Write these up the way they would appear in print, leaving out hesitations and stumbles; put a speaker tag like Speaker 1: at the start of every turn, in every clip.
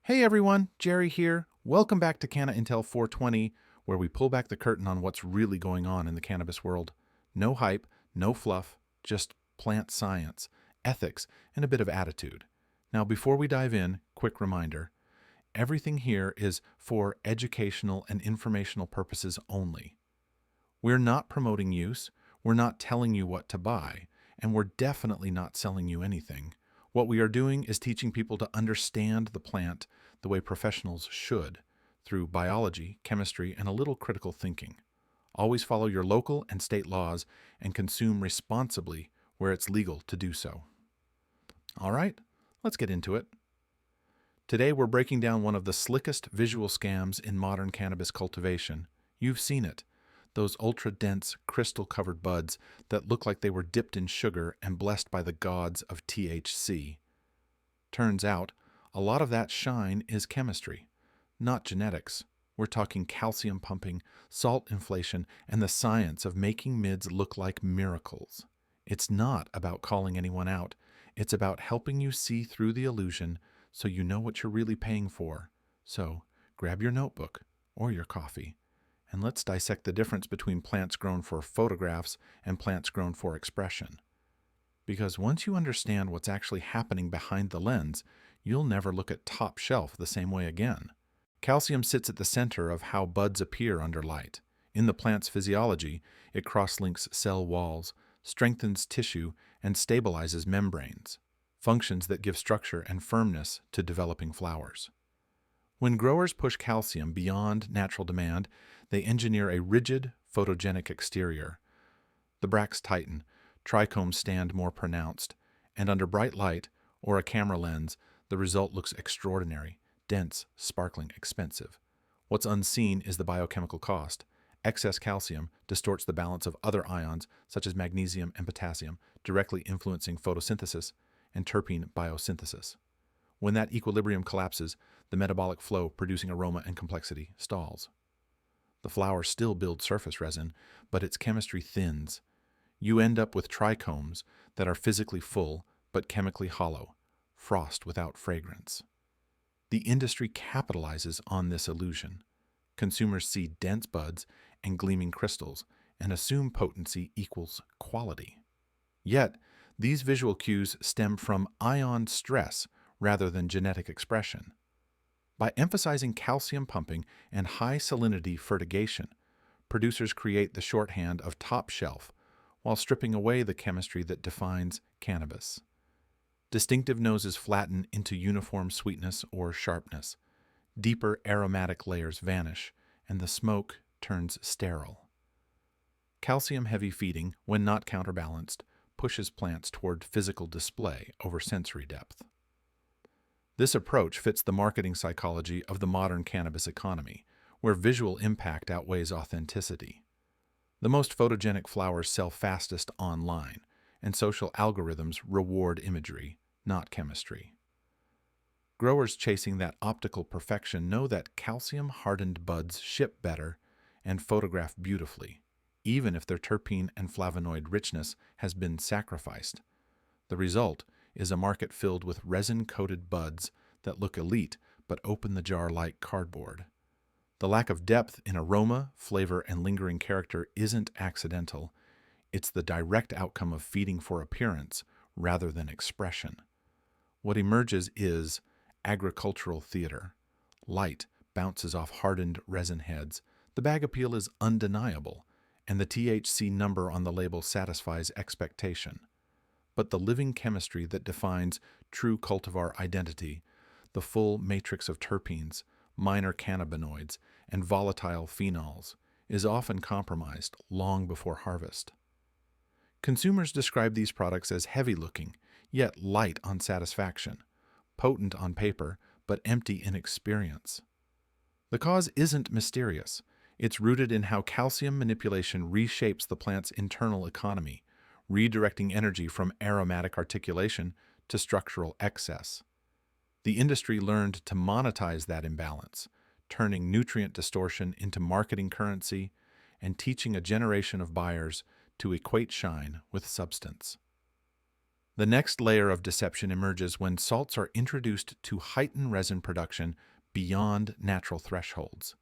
Speaker 1: Hey everyone, Jerry here. Welcome back to Canna Intel 420, where we pull back the curtain on what's really going on in the cannabis world. No hype, no fluff, just plant science, ethics, and a bit of attitude. Now, before we dive in, quick reminder everything here is for educational and informational purposes only. We're not promoting use, we're not telling you what to buy, and we're definitely not selling you anything. What we are doing is teaching people to understand the plant the way professionals should, through biology, chemistry, and a little critical thinking. Always follow your local and state laws and consume responsibly where it's legal to do so. All right, let's get into it. Today we're breaking down one of the slickest visual scams in modern cannabis cultivation. You've seen it. Those ultra-dense, crystal-covered buds that look like they were dipped in sugar and blessed by the gods of THC. Turns out, a lot of that shine is chemistry, not genetics. We're talking calcium pumping, salt inflation, and the science of making mids look like miracles. It's not about calling anyone out. It's about helping you see through the illusion so you know what you're really paying for. So, grab your notebook or your coffee, and let's dissect the difference between plants grown for photographs and plants grown for expression. Because once you understand what's actually happening behind the lens, you'll never look at top shelf the same way again. Calcium sits at the center of how buds appear under light. In the plant's physiology, it cross-links cell walls, strengthens tissue, and stabilizes membranes, functions that give structure and firmness to developing flowers. When growers push calcium beyond natural demand, they engineer a rigid, photogenic exterior. The bracts tighten, trichomes stand more pronounced, and under bright light or a camera lens, the result looks extraordinary, dense, sparkling, expensive. What's unseen is the biochemical cost. Excess calcium distorts the balance of other ions, such as magnesium and potassium, directly influencing photosynthesis and terpene biosynthesis. When that equilibrium collapses, the metabolic flow producing aroma and complexity stalls. The flower still builds surface resin, but its chemistry thins. You end up with trichomes that are physically full but chemically hollow, frost without fragrance. The industry capitalizes on this illusion. Consumers see dense buds and gleaming crystals and assume potency equals quality. Yet, these visual cues stem from ion stress rather than genetic expression. By emphasizing calcium pumping and high salinity fertigation, producers create the shorthand of top shelf while stripping away the chemistry that defines cannabis. Distinctive noses flatten into uniform sweetness or sharpness. Deeper aromatic layers vanish, and the smoke turns sterile. Calcium-heavy feeding, when not counterbalanced, pushes plants toward physical display over sensory depth. This approach fits the marketing psychology of the modern cannabis economy, where visual impact outweighs authenticity. The most photogenic flowers sell fastest online, and social algorithms reward imagery, not chemistry. Growers chasing that optical perfection know that calcium-hardened buds ship better and photograph beautifully, even if their terpene and flavonoid richness has been sacrificed. The result is a market filled with resin-coated buds that look elite but open the jar like cardboard. The lack of depth in aroma, flavor, and lingering character isn't accidental. It's the direct outcome of feeding for appearance rather than expression. What emerges is agricultural theater. Light bounces off hardened resin heads. The bag appeal is undeniable, and the THC number on the label satisfies expectation. But the living chemistry that defines true cultivar identity, the full matrix of terpenes, minor cannabinoids, and volatile phenols, is often compromised long before harvest. Consumers describe these products as heavy-looking, yet light on satisfaction, potent on paper, but empty in experience. The cause isn't mysterious. It's rooted in how calcium manipulation reshapes the plant's internal economy, redirecting energy from aromatic articulation to structural excess. The industry learned to monetize that imbalance, turning nutrient distortion into marketing currency and teaching a generation of buyers to equate shine with substance. The next layer of deception emerges when salts are introduced to heighten resin production beyond natural thresholds.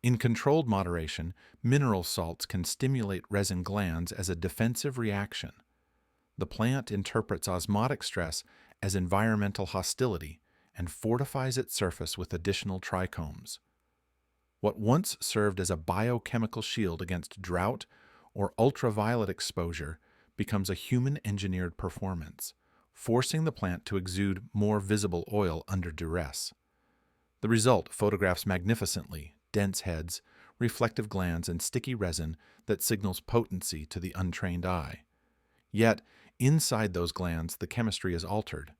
Speaker 1: In controlled moderation, mineral salts can stimulate resin glands as a defensive reaction. The plant interprets osmotic stress as environmental hostility and fortifies its surface with additional trichomes. What once served as a biochemical shield against drought or ultraviolet exposure becomes a human-engineered performance, forcing the plant to exude more visible oil under duress. The result photographs magnificently dense heads, reflective glands, and sticky resin that signals potency to the untrained eye. Yet, inside those glands, the chemistry is altered.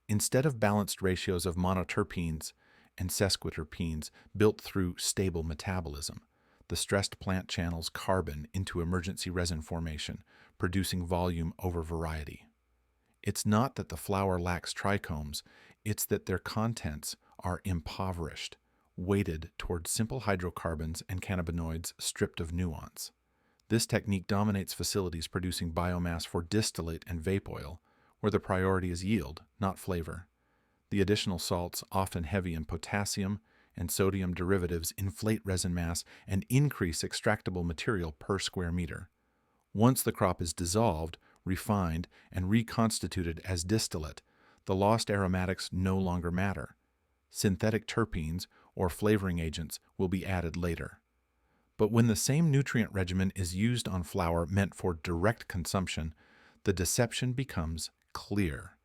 Speaker 1: Instead of balanced ratios of monoterpenes and sesquiterpenes built through stable metabolism, the stressed plant channels carbon into emergency resin formation, producing volume over variety. It's not that the flower lacks trichomes, it's that their contents are impoverished, weighted toward simple hydrocarbons and cannabinoids stripped of nuance. This technique dominates facilities producing biomass for distillate and vape oil, where the priority is yield, not flavor. The additional salts, often heavy in potassium and sodium derivatives, inflate resin mass and increase extractable material per square meter. Once the crop is dissolved, refined, and reconstituted as distillate, the lost aromatics no longer matter. Synthetic terpenes or flavoring agents will be added later. But when the same nutrient regimen is used on flower meant for direct consumption, the deception becomes clear.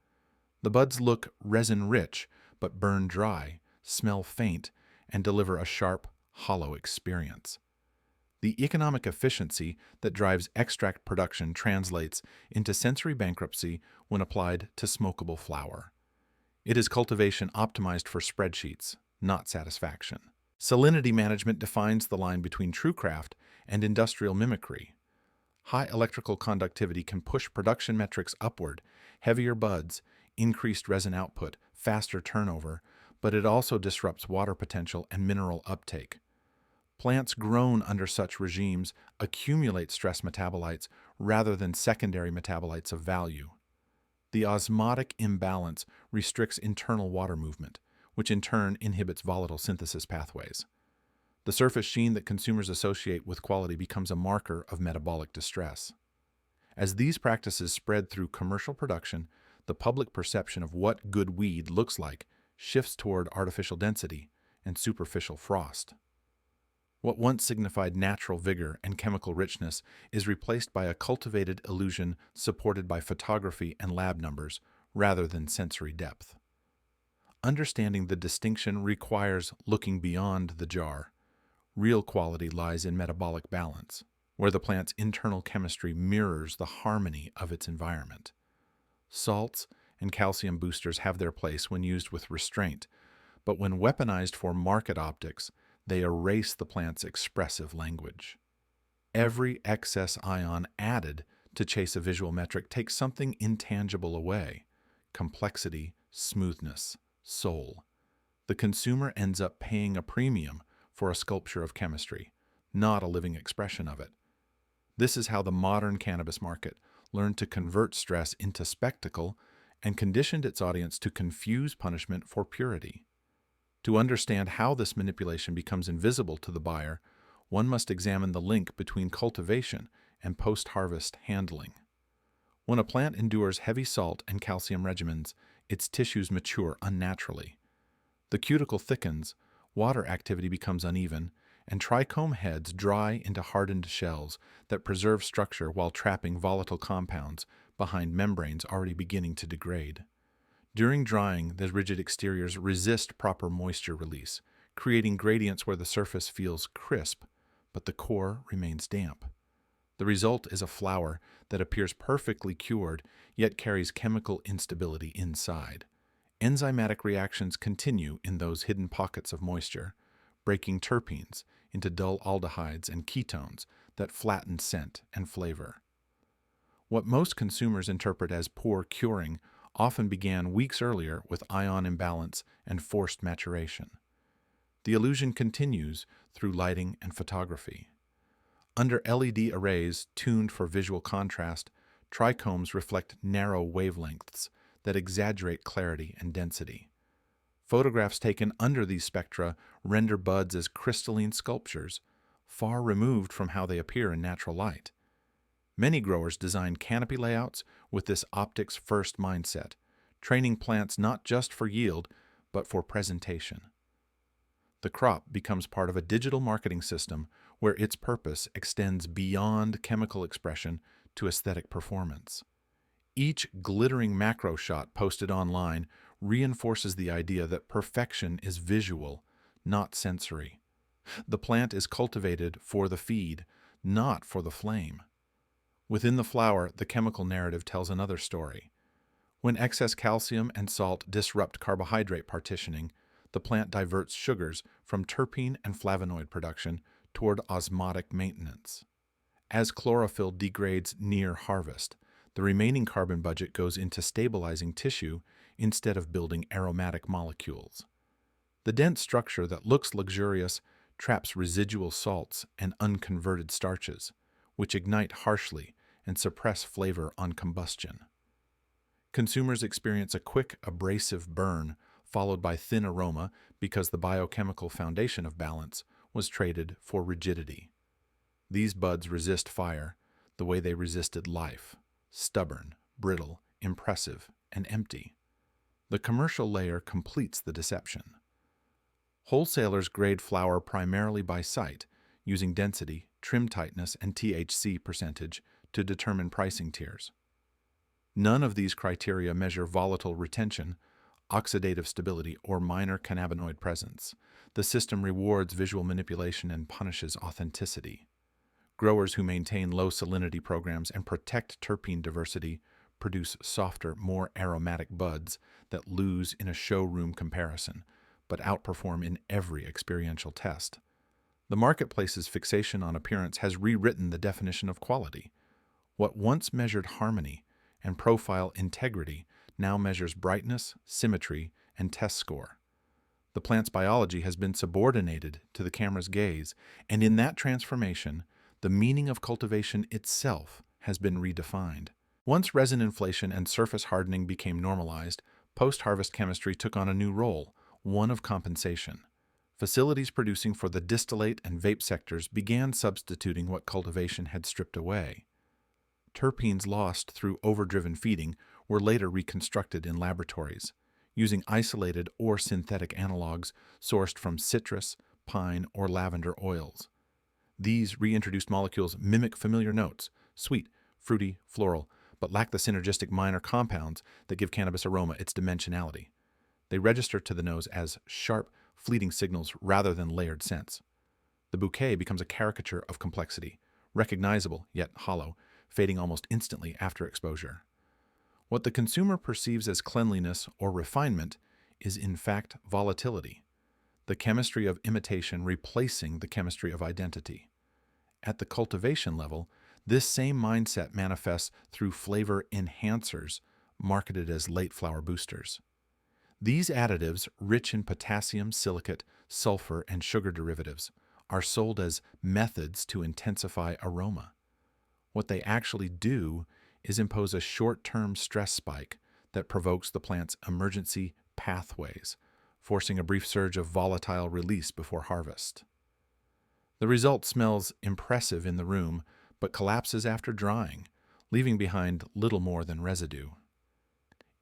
Speaker 1: The buds look resin-rich, but burn dry, smell faint, and deliver a sharp, hollow experience. The economic efficiency that drives extract production translates into sensory bankruptcy when applied to smokable flower. It is cultivation optimized for spreadsheets, not satisfaction. Salinity management defines the line between true craft and industrial mimicry. High electrical conductivity can push production metrics upward, heavier buds, increased resin output, faster turnover, but it also disrupts water potential and mineral uptake. Plants grown under such regimes accumulate stress metabolites rather than secondary metabolites of value. The osmotic imbalance restricts internal water movement, which in turn inhibits volatile synthesis pathways. The surface sheen that consumers associate with quality becomes a marker of metabolic distress. As these practices spread through commercial production, the public perception of what good weed looks like shifts toward artificial density and superficial frost. What once signified natural vigor and chemical richness is replaced by a cultivated illusion supported by photography and lab numbers rather than sensory depth. Understanding the distinction requires looking beyond the jar. Real quality lies in metabolic balance, where the plant's internal chemistry mirrors the harmony of its environment. Salts and calcium boosters have their place when used with restraint, but when weaponized for market optics, they erase the plant's expressive language. Every excess ion added to chase a visual metric takes something intangible away: complexity, smoothness, soul. The consumer ends up paying a premium for a sculpture of chemistry, not a living expression of it. This is how the modern cannabis market learned to convert stress into spectacle and conditioned its audience to confuse punishment for purity. To understand how this manipulation becomes invisible to the buyer, one must examine the link between cultivation and post-harvest handling. When a plant endures heavy salt and calcium regimens, its tissues mature unnaturally. The cuticle thickens, water activity becomes uneven, and trichome heads dry into hardened shells that preserve structure while trapping volatile compounds behind membranes already beginning to degrade. During drying, the rigid exteriors resist proper moisture release, creating gradients where the surface feels crisp, but the core remains damp. The result is a flower that appears perfectly cured, yet carries chemical instability inside. Enzymatic reactions continue in those hidden pockets of moisture, breaking terpenes into dull aldehydes and ketones that flatten scent and flavor. What most consumers interpret as poor curing often began weeks earlier with ion imbalance and forced maturation. The illusion continues through lighting and photography. Under LED arrays tuned for visual contrast, Trichomes reflect narrow wavelengths that exaggerate clarity and density. Photographs taken under these spectra render buds as crystalline sculptures, far removed from how they appear in natural light. Many growers design canopy layouts with this optics-first mindset, training plants not just for yield, but for presentation. The crop becomes part of a digital marketing system where its purpose extends beyond chemical expression to aesthetic performance. Each glittering macro shot posted online reinforces the idea that perfection is visual, not sensory. The plant is cultivated for the feed, not for the flame. Within the flower, the chemical narrative tells another story. When excess calcium and salt disrupt carbohydrate partitioning, the plant diverts sugars from terpene and flavonoid production toward osmotic maintenance. As chlorophyll degrades near harvest, the remaining carbon budget goes into stabilizing tissue instead of building aromatic molecules. The dense structure that looks luxurious traps residual salts and unconverted starches, which ignite harshly and suppress flavor on combustion. Consumers experience a quick, abrasive burn followed by thin aroma because the biochemical foundation of balance was traded for rigidity. These buds resist fire the way they resisted life: stubborn, brittle, impressive, and empty. The commercial layer completes the deception. Wholesalers grade flower primarily by sight, using density, trim tightness, and THC percentage to determine pricing tiers. None of these criteria measure volatile retention, oxidative stability, or minor cannabinoid presence. The system rewards visual manipulation and punishes authenticity. Growers who maintain low salinity programs and protect terpene diversity produce softer, more aromatic buds that lose in a showroom comparison, but outperform in every experiential test. The marketplace's fixation on appearance has rewritten the definition of quality. What once measured harmony and profile integrity now measures brightness, symmetry, and test score. The plant's biology has been subordinated to the camera's gaze, and in that transformation, the meaning of cultivation itself has been redefined. Once resin inflation and surface hardening became normalized, post-harvest chemistry took on a new role, one of compensation. Facilities producing for the distillate and vape sectors began substituting what cultivation had stripped away. Terpenes lost through overdriven feeding were later reconstructed in laboratories, using isolated or synthetic analogs sourced from citrus, pine, or lavender oils. These reintroduced molecules mimic familiar notes: sweet, fruity, floral, but lack the synergistic minor compounds that give cannabis aroma its dimensionality. They register to the nose as sharp, fleeting signals rather than layered scents. The bouquet becomes a caricature of complexity, recognizable yet hollow, fading almost instantly after exposure. What the consumer perceives as cleanliness or refinement is in fact volatility, the chemistry of imitation replacing the chemistry of identity. At the cultivation level, this same mindset manifests through flavor enhancers marketed as late flower boosters. These additives, rich in potassium, silicate, sulfur, and sugar derivatives, are sold as methods to intensify aroma. What they actually do is impose a short-term stress spike that provokes the plant's emergency pathways, forcing a brief surge of volatile release before harvest. The result smells impressive in the room, but collapses after drying, leaving behind little more than residue.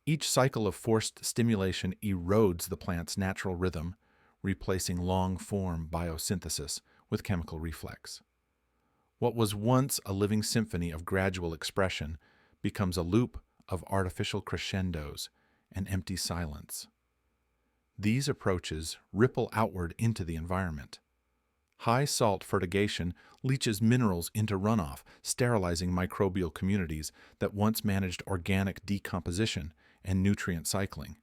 Speaker 1: Each cycle of forced stimulation erodes the plant's natural rhythm, replacing long-form biosynthesis with chemical reflex. What was once a living symphony of gradual expression becomes a loop of artificial crescendos and empty silence. These approaches ripple outward into the environment. High-salt fertigation leaches minerals into runoff, sterilizing microbial communities that once managed organic decomposition and nutrient cycling.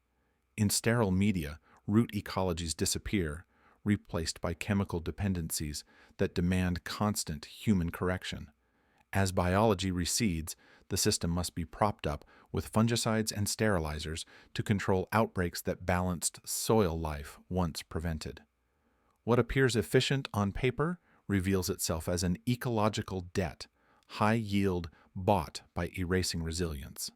Speaker 1: In sterile media, root ecologies disappear, replaced by chemical dependencies that demand constant human correction. As biology recedes, the system must be propped up with fungicides and sterilizers to control outbreaks that balanced soil life once prevented. What appears efficient on paper reveals itself as an ecological debt: high-yield, bought by erasing resilience.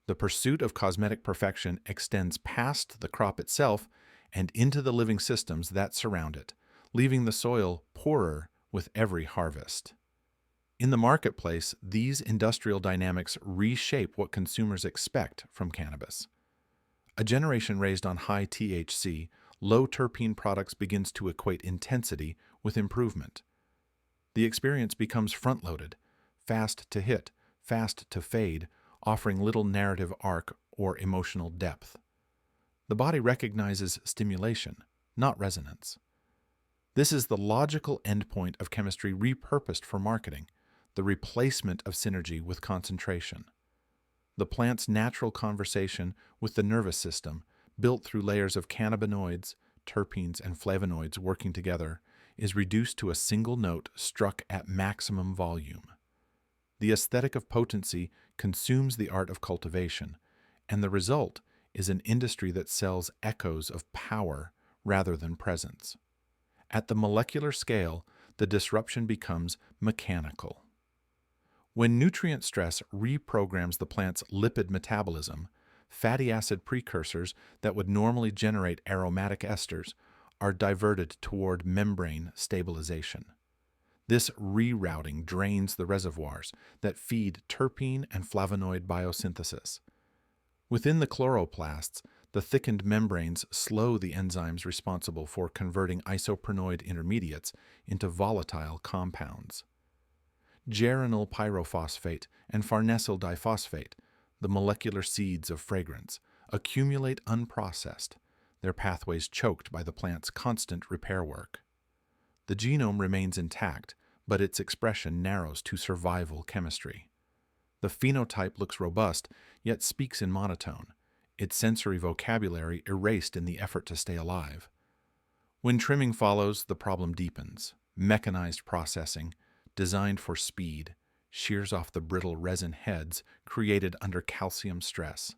Speaker 1: The pursuit of cosmetic perfection extends past the crop itself and into the living systems that surround it, leaving the soil poorer with every harvest. In the marketplace, these industrial dynamics reshape what consumers expect from cannabis. A generation raised on high THC, low terpene products begins to equate intensity with improvement. The experience becomes front-loaded, fast to hit, fast to fade, offering little narrative arc or emotional depth. The body recognizes stimulation, not resonance. This is the logical endpoint of chemistry repurposed for marketing, the replacement of synergy with concentration. The plant's natural conversation with the nervous system, built through layers of cannabinoids, terpenes, and flavonoids working together, is reduced to a single note struck at maximum volume. The aesthetic of potency consumes the art of cultivation, and the result is an industry that sells echoes of power rather than presence. At the molecular scale, the disruption becomes mechanical. When nutrient stress reprograms the plant's lipid metabolism, fatty acid precursors that would normally generate aromatic esters are diverted toward membrane stabilization. This rerouting drains the reservoirs that feed terpene and flavonoid biosynthesis. Within the chloroplasts, the thickened membranes slow the enzymes responsible for converting isoprenoid intermediates into volatile compounds. Geranyl pyrophosphate and farnesyl diphosphate, the molecular seeds of fragrance, accumulate unprocessed, their pathways choked by the plant's constant repair work. The genome remains intact, but its expression narrows to survival chemistry. The phenotype looks robust, yet speaks in monotone, its sensory vocabulary erased in the effort to stay alive. When trimming follows, the problem deepens. Mechanized processing, designed for speed, shears off the brittle resin heads created under calcium stress.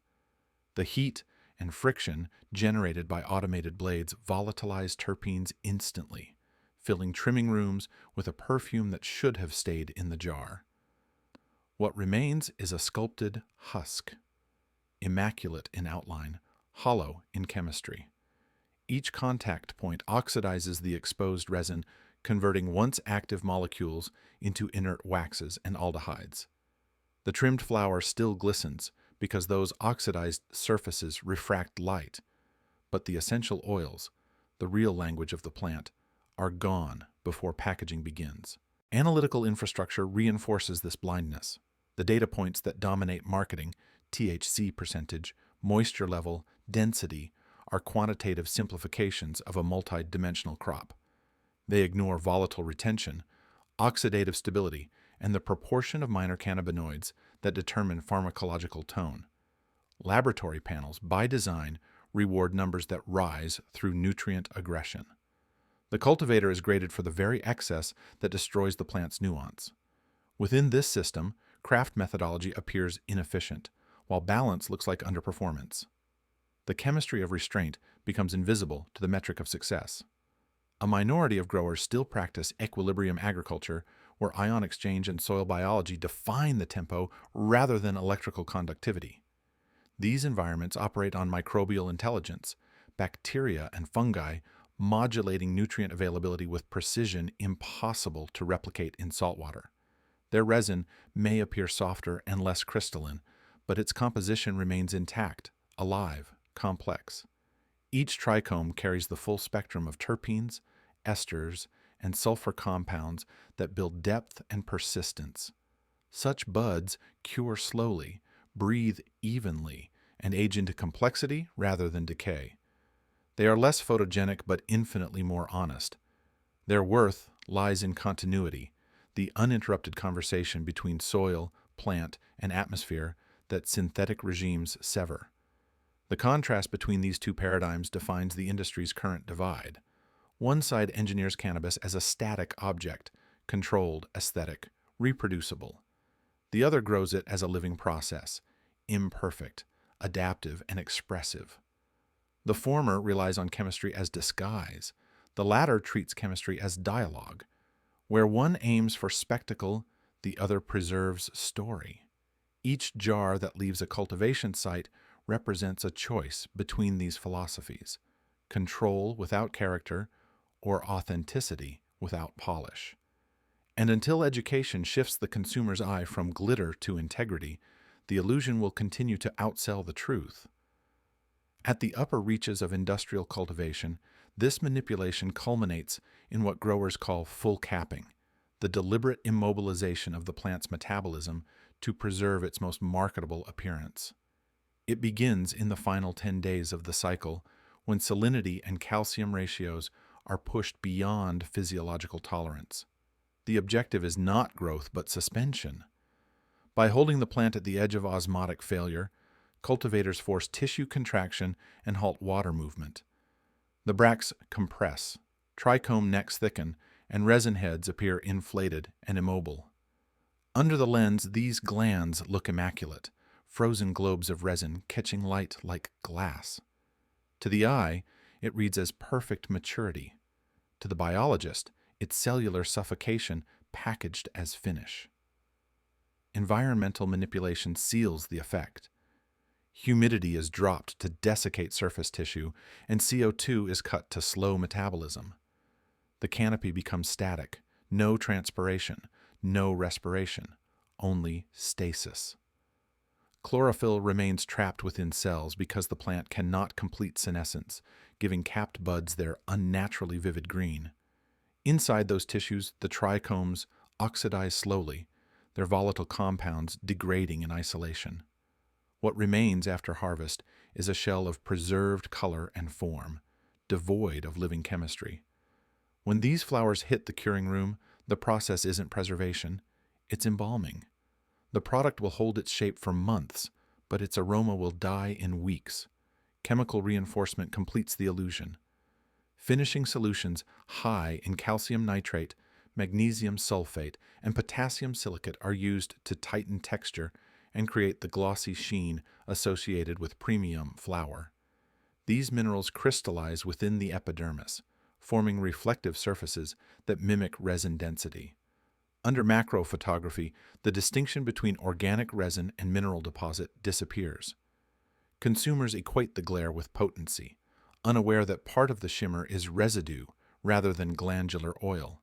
Speaker 1: The heat and friction generated by automated blades volatilize terpenes instantly, filling trimming rooms with a perfume that should have stayed in the jar. What remains is a sculpted husk, immaculate in outline, hollow in chemistry. Each contact point oxidizes the exposed resin, converting once active molecules into inert waxes and aldehydes. The trimmed flower still glistens because those oxidized surfaces refract light, but the essential oils, the real language of the plant, are gone before packaging begins. Analytical infrastructure reinforces this blindness. The data points that dominate marketing, THC percentage, moisture level, density, are quantitative simplifications of a multi-dimensional crop. They ignore volatile retention, oxidative stability, and the proportion of minor cannabinoids that determine pharmacological tone. Laboratory panels, by design, reward numbers that rise through nutrient aggression. The cultivator is graded for the very excess that destroys the plant's nuance. Within this system, craft methodology appears inefficient, while balance looks like underperformance. The chemistry of restraint becomes invisible to the metric of success. A minority of growers still practice equilibrium agriculture, where ion exchange and soil biology define the tempo rather than electrical conductivity. These environments operate on microbial intelligence, bacteria and fungi modulating nutrient availability with precision impossible to replicate in saltwater. Their resin may appear softer and less crystalline, but its composition remains intact, alive, complex. Each trichome carries the full spectrum of terpenes, esters, and sulfur compounds that build depth and persistence. Such buds cure slowly, breathe evenly, and age into complexity rather than decay. They are less photogenic but infinitely more honest. Their worth lies in continuity, the uninterrupted conversation between soil, plant, and atmosphere that synthetic regimes sever. The contrast between these two paradigms defines the industry's current divide. One side engineers cannabis as a static object, controlled, aesthetic, reproducible. The other grows it as a living process, imperfect, adaptive, and expressive. The former relies on chemistry as disguise. The latter treats chemistry as dialogue. Where one aims for spectacle, the other preserves story. Each jar that leaves a cultivation site represents a choice between these philosophies: control without character or authenticity without polish. And until education shifts the consumer's eye from glitter to integrity, the illusion will continue to outsell the truth. At the upper reaches of industrial cultivation, this manipulation culminates in what growers call full capping, the deliberate immobilization of the plant's metabolism to preserve its most marketable appearance. It begins in the final 10 days of the cycle, when salinity and calcium ratios are pushed beyond physiological tolerance. The objective is not growth but suspension. By holding the plant at the edge of osmotic failure, cultivators force tissue contraction and halt water movement. The bracts compress, trichome necks thicken, and resin heads appear inflated and immobile. Under the lens, these glands look immaculate, frozen globes of resin catching light like glass. To the eye, it reads as perfect maturity. To the biologist, it's cellular suffocation packaged as finish. Environmental manipulation seals the effect. Humidity is dropped to desiccate surface tissue, and CO2 is cut to slow metabolism. The canopy becomes static, no transpiration, no respiration, only stasis. Chlorophyll remains trapped within cells because the plant cannot complete senescence, giving capped buds their unnaturally vivid green. Inside those tissues, the trichomes oxidize slowly, their volatile compounds degrading in isolation. What remains after harvest is a shell of preserved color and form, devoid of living chemistry. When these flowers hit the curing room, the process isn't preservation, it's embalming. The product will hold its shape for months, but its aroma will die in weeks. Chemical reinforcement completes the illusion. Finishing solutions high in calcium nitrate, magnesium sulfate, and potassium silicate are used to tighten texture and create the glossy sheen associated with premium flower. These minerals crystallize within the epidermis, forming reflective surfaces that mimic resin density. Under macro photography, the distinction between organic resin and mineral deposit disappears. Consumers equate the glare with potency, unaware that part of the shimmer is residue rather than glandular oil.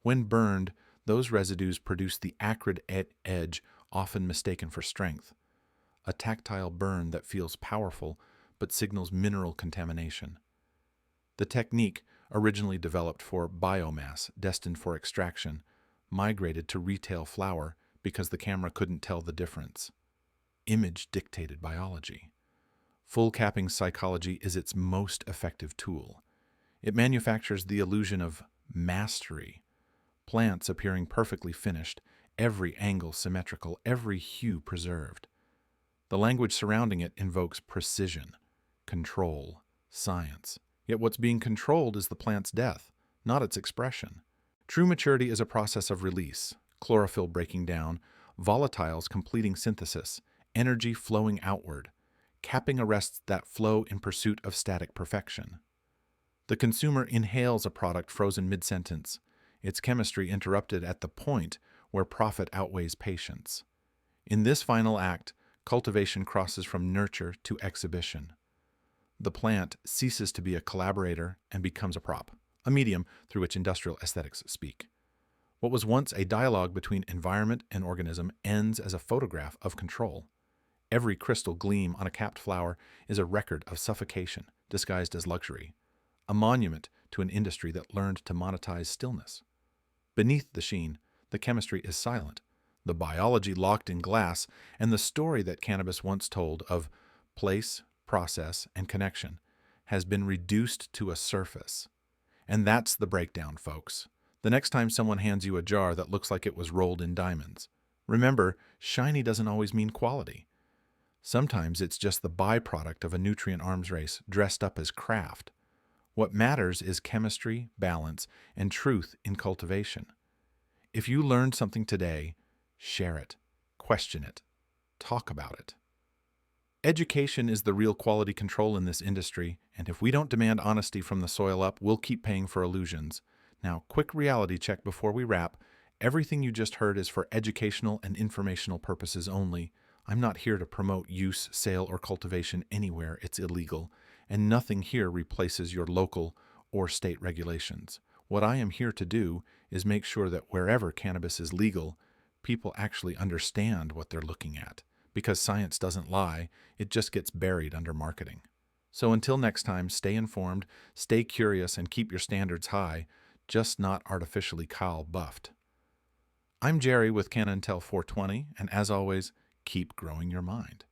Speaker 1: When burned, those residues produce the acrid edge often mistaken for strength, a tactile burn that feels powerful but signals mineral contamination. The technique, originally developed for biomass destined for extraction, migrated to retail flower because the camera couldn't tell the difference. Image-dictated biology. Full capping psychology is its most effective tool. It manufactures the illusion of mastery. Plants appearing perfectly finished, every angle symmetrical, every hue preserved. The language surrounding it invokes precision, control, science. Yet what's being controlled is the plant's death, not its expression. True maturity is a process of release, chlorophyll breaking down, volatiles completing synthesis, energy flowing outward. Capping arrests that flow in pursuit of static perfection. The consumer inhales a product frozen mid-sentence, its chemistry interrupted at the point where profit outweighs patience. In this final act, cultivation crosses from nurture to exhibition. The plant ceases to be a collaborator and becomes a prop, a medium through which industrial aesthetics speak. What was once a dialogue between environment and organism ends as a photograph of control. Every crystal gleam on a capped flower is a record of suffocation disguised as luxury, a monument to an industry that learned to monetize stillness. Beneath the sheen, the chemistry is silent, the biology locked in glass, and the story that cannabis once told of place, process, and connection has been reduced to a surface. And that's the breakdown, folks. The next time someone hands you a jar that looks like it was rolled in diamonds, remember, shiny doesn't always mean quality. Sometimes it's just the byproduct of a nutrient arms race dressed up as craft. What matters is chemistry, balance, and truth in cultivation. If you learned something today, share it, question it, talk about it. Education is the real quality control in this industry, and if we don't demand honesty from the soil up, we'll keep paying for illusions. Now, quick reality check before we wrap. Everything you just heard is for educational and informational purposes only. I'm not here to promote use, sale, or cultivation anywhere it's illegal, and nothing here replaces your local or state regulations. What I am here to do is make sure that wherever cannabis is legal, people actually understand what they're looking at. Because science doesn't lie, it just gets buried under marketing. So until next time, stay informed, stay curious, and keep your standards high, just not artificially Kyle buffed. I'm Jerry with Canna Intel 420, and as always, keep growing your mind.